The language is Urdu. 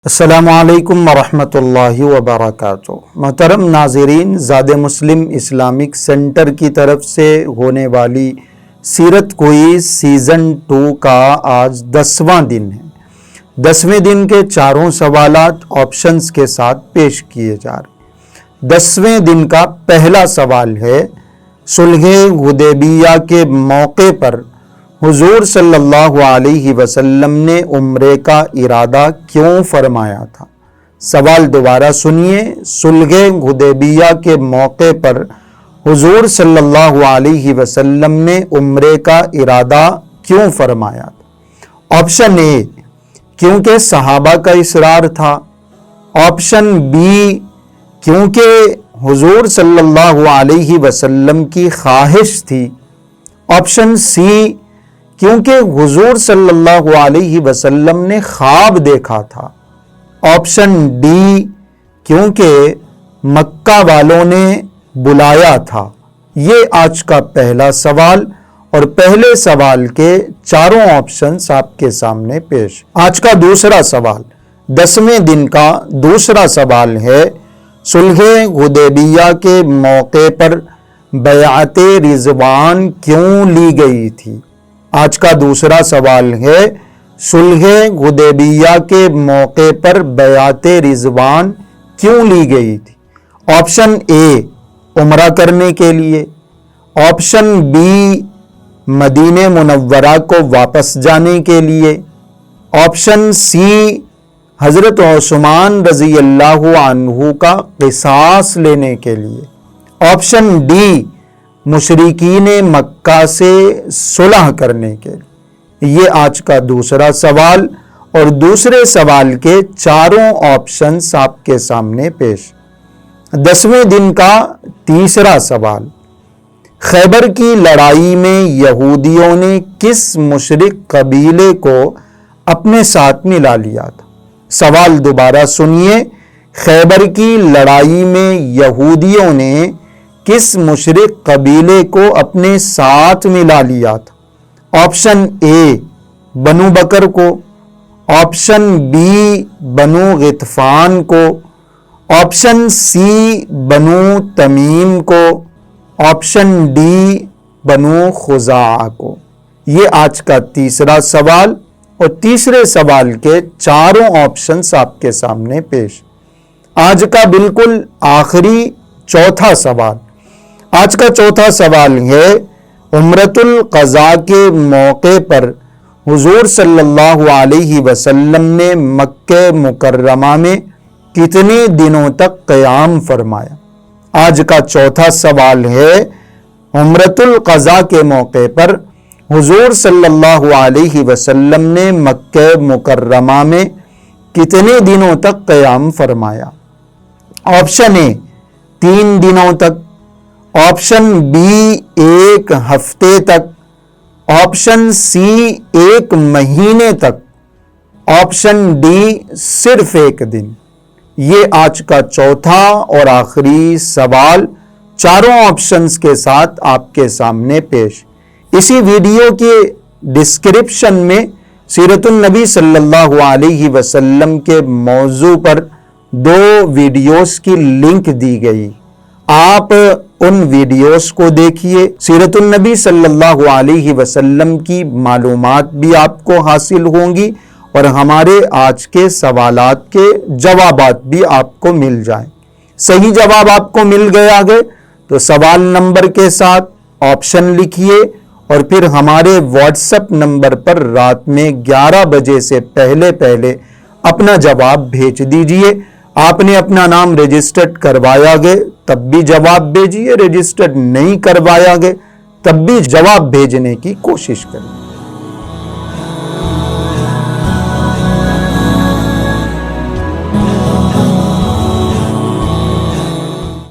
السلام علیکم ورحمۃ اللہ وبرکاتہ۔ محترم ناظرین، زاد مسلم اسلامک سینٹر کی طرف سے ہونے والی سیرت کوئز سیزن 2 کا آج 10واں دن ہے۔ 10ویں دن کے چاروں سوالات آپشنز کے ساتھ پیش کیے جا رہے۔ 10ویں دن کا پہلا سوال ہے، صلح حدیبیہ کے موقع پر حضور صلی اللہ علیہ وسلم نے عمرے کا ارادہ کیوں فرمایا تھا؟ سوال دوبارہ سنیے، صلح حدیبیہ کے موقع پر حضور صلی اللہ علیہ وسلم نے عمرے کا ارادہ کیوں فرمایا تھا؟ آپشن اے، کیونکہ صحابہ کا اصرار تھا۔ آپشن بی، کیونکہ حضور صلی اللہ علیہ وسلم کی خواہش تھی۔ آپشن سی، کیونکہ حضور صلی اللہ علیہ وسلم نے خواب دیکھا تھا۔ آپشن ڈی، کیونکہ مکہ والوں نے بلایا تھا۔ یہ آج کا پہلا سوال اور پہلے سوال کے چاروں آپشنز آپ کے سامنے پیش۔ آج کا دوسرا سوال، 10ویں دن کا دوسرا سوال ہے، صلح حدیبیہ کے موقع پر بیعت رضوان کیوں لی گئی تھی؟ آج کا دوسرا سوال ہے، صلح حدیبیہ کے موقع پر بیعت رضوان کیوں لی گئی تھی؟ آپشن اے، عمرہ کرنے کے لیے۔ آپشن بی، مدینہ منورہ کو واپس جانے کے لیے۔ آپشن سی، حضرت عثمان رضی اللہ عنہ کا قصاص لینے کے لیے۔ آپشن ڈی، مشرکین مکہ سے صلح کرنے کے لیے۔ یہ آج کا دوسرا سوال اور دوسرے سوال کے چاروں آپشنز آپ کے سامنے پیش۔ 10ویں دن کا تیسرا سوال، خیبر کی لڑائی میں یہودیوں نے کس مشرک قبیلے کو اپنے ساتھ ملا لیا تھا؟ سوال دوبارہ سنیے، خیبر کی لڑائی میں یہودیوں نے کس مشرک قبیلے کو اپنے ساتھ ملا لیا تھا؟ آپشن اے، بنو بکر کو۔ آپشن بی، بنو غطفان کو۔ آپشن سی، بنو تمیم کو۔ آپشن ڈی، بنو خزاعہ کو۔ یہ آج کا تیسرا سوال اور تیسرے سوال کے چاروں آپشنز آپ کے سامنے پیش۔ آج کا بالکل آخری چوتھا سوال، آج کا چوتھا سوال ہے، عمرۃ القضاء کے موقع پر حضور صلی اللہ علیہ وسلم نے مکہ مکرمہ میں کتنے دنوں تک قیام فرمایا؟ آج کا چوتھا سوال ہے، عمرۃ القضاء کے موقع پر حضور صلی اللہ علیہ وسلم نے مکہ مکرمہ میں کتنے دنوں تک قیام فرمایا؟ آپشن اے، 3 دنوں تک۔ آپشن بی، 1 ہفتے تک۔ آپشن سی، 1 مہینے تک۔ آپشن ڈی، صرف 1 دن۔ یہ آج کا چوتھا اور آخری سوال چاروں آپشنز کے ساتھ آپ کے سامنے پیش۔ اسی ویڈیو کے ڈسکرپشن میں سیرت النبی صلی اللہ علیہ وسلم کے موضوع پر 2 ویڈیوز کی لنک دی گئی، آپ ان ویڈیوز کو دیکھیے۔ سیرت النبی صلی اللہ علیہ وسلم کی معلومات بھی آپ کو حاصل ہوں گی اور ہمارے آج کے سوالات کے جوابات بھی آپ کو مل جائیں۔ صحیح جواب آپ کو مل گیا ہے تو سوال نمبر کے ساتھ آپشن لکھیے اور پھر ہمارے واٹس ایپ نمبر پر رات میں 11 بجے سے پہلے اپنا جواب بھیج دیجئے۔ آپ نے اپنا نام رجسٹرڈ کروایا گے تب بھی جواب بھیجیے، رجسٹرڈ نہیں کروایا گے تب بھی جواب بھیجنے کی کوشش کریں۔